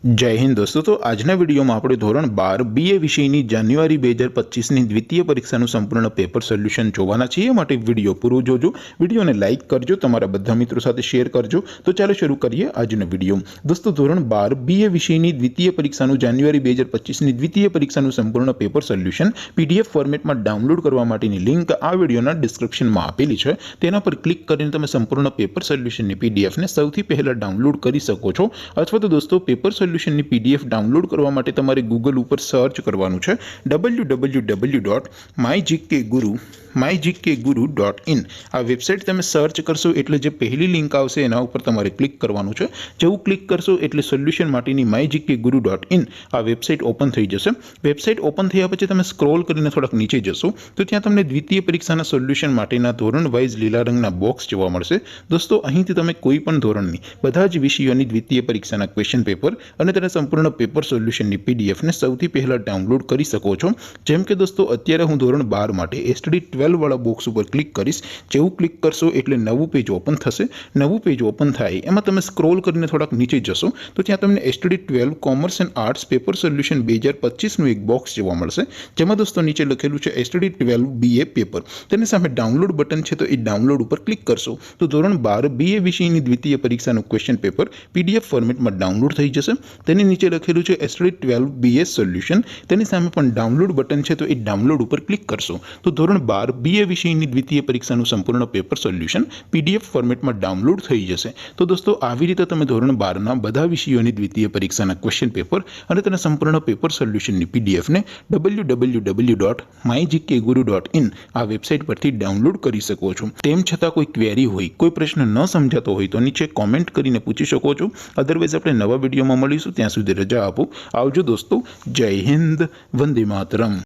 जय हिंद दोस्तों। तो आजना वीडियो में આપણે ધોરણ 12 બીએ વિષયની જાન્યુઆરી 2025 ની દ્વિતીય પરીક્ષાનું સંપૂર્ણ પેપર સોલ્યુશન જોવાના છીએ। માટે વિડિયો પૂરો જોજો, વિડિયોને લાઈક કરજો, તમારા બધા મિત્રો સાથે શેર કરજો। તો ચાલો શરૂ કરીએ આજનો વિડિયો। દોસ્તો ધોરણ 12 બીએ વિષયની દ્વિતીય પરીક્ષાનું જાન્યુઆરી 2025 ની દ્વિતીય પરીક્ષાનું સંપૂર્ણ પેપર સોલ્યુશન પીડીએફ ફોર્મેટમાં ડાઉનલોડ કરવા માટેની લિંક આ વિડિયોના ડિસ્ક્રિપ્શનમાં આપેલી છે। તેના પર ક્લિક કરીને તમે સંપૂર્ણ પેપર સોલ્યુશનની પીડીએફને સૌથી પહેલા ડાઉનલોડ કરી શકો છો। અથવા તો દોસ્તો પેપર સોલ્યુશનની પીડીએફ ડાઉનલોડ કરવા માટે તમારે ગૂગલ ઉપર સર્ચ કરવાનું છે www.mygkguru.in। આ વેબસાઇટ તમે સર્ચ કરશો એટલે જે પહેલી લિંક આવશે એના ઉપર તમારે ક્લિક કરવાનું છે। જેવું ક્લિક કરશો એટલે સોલ્યુશન માટેની mygkguru.in આ વેબસાઇટ ઓપન થઈ જશે। વેબસાઇટ ઓપન થયા પછી તમે સ્ક્રોલ કરીને થોડાક નીચે જશો તો ત્યાં તમને દ્વિતીય પરીક્ષાના સોલ્યુશન માટેના ધોરણ વાઇઝ લીલા રંગના બોક્સ જોવા મળશે। દોસ્તો અહીંથી તમે કોઈ પણ ધોરણની બધા જ વિષયોની દ્વિતીય પરીક્ષાના ક્વેશ્ચન પેપર અને તેના સંપૂર્ણ પેપર સોલ્યુશનની પીડીએફને સૌથી પહેલા ડાઉનલોડ કરી શકો છો। જેમ કે દોસ્તો અત્યારે હું ધોરણ 12 માટે એસટીડી 12 વાળા બોક્સ ઉપર ક્લિક કરીશ। જેવું ક્લિક કરશો એટલે નવું પેજ ઓપન થશે। નવું પેજ ઓપન થાય એમાં તમે સ્ક્રોલ કરીને થોડાક નીચે જશો તો ત્યાં તમને STD 12 commerce and arts paper solution 2025 નું એક બોક્સ જોવા મળશે। જેમાં દોસ્તો નીચે લખેલું છે એસટીડી 12 બીએ પેપર। તેની સામે ડાઉનલોડ બટન છે તો એ ડાઉનલોડ ઉપર ક્લિક કરશો તો ધોરણ 12 બીએ વિષયની દ્વિતીય પરીક્ષાનું ક્વેશ્ચન પેપર પીડીએફ ફોર્મેટમાં ડાઉનલોડ થઈ જશે। તેની નીચે લખેલું છે એસટીડી 12 બીએ સોલ્યુશન। તેની સામે પણ ડાઉનલોડ બટન છે તો એ ડાઉનલોડ ઉપર ક્લિક કરશો તો ધોરણ 12 બીએ વિષયની દ્વિતીય પરીક્ષાનું સંપૂર્ણ પેપર સોલ્યુશન પીડીએફ ફોર્મેટમાં ડાઉનલોડ થઈ જશે। તો દોસ્તો આવી રીતે તમે ધોરણ 12ના બધા વિષયોની દ્વિતીય પરીક્ષાના ક્વેશ્ચન પેપર અને તેના સંપૂર્ણ પેપર સોલ્યુશનની પીડીએફને www.mygkguru.in આ વેબસાઇટ પરથી ડાઉનલોડ કરી શકો છો। તેમ છતાં કોઈ ક્વેરી હોય, કોઈ પ્રશ્ન ન સમજાતો હોય તો નીચે કોમેન્ટ કરીને પૂછી શકો છો। અધરવાઇઝ આપણે નવા વિડીયોમાં મળીશું, ત્યાં સુધી રજા આપો। આવજો દોસ્તો। જય હિન્દ, વંદે માતરમ।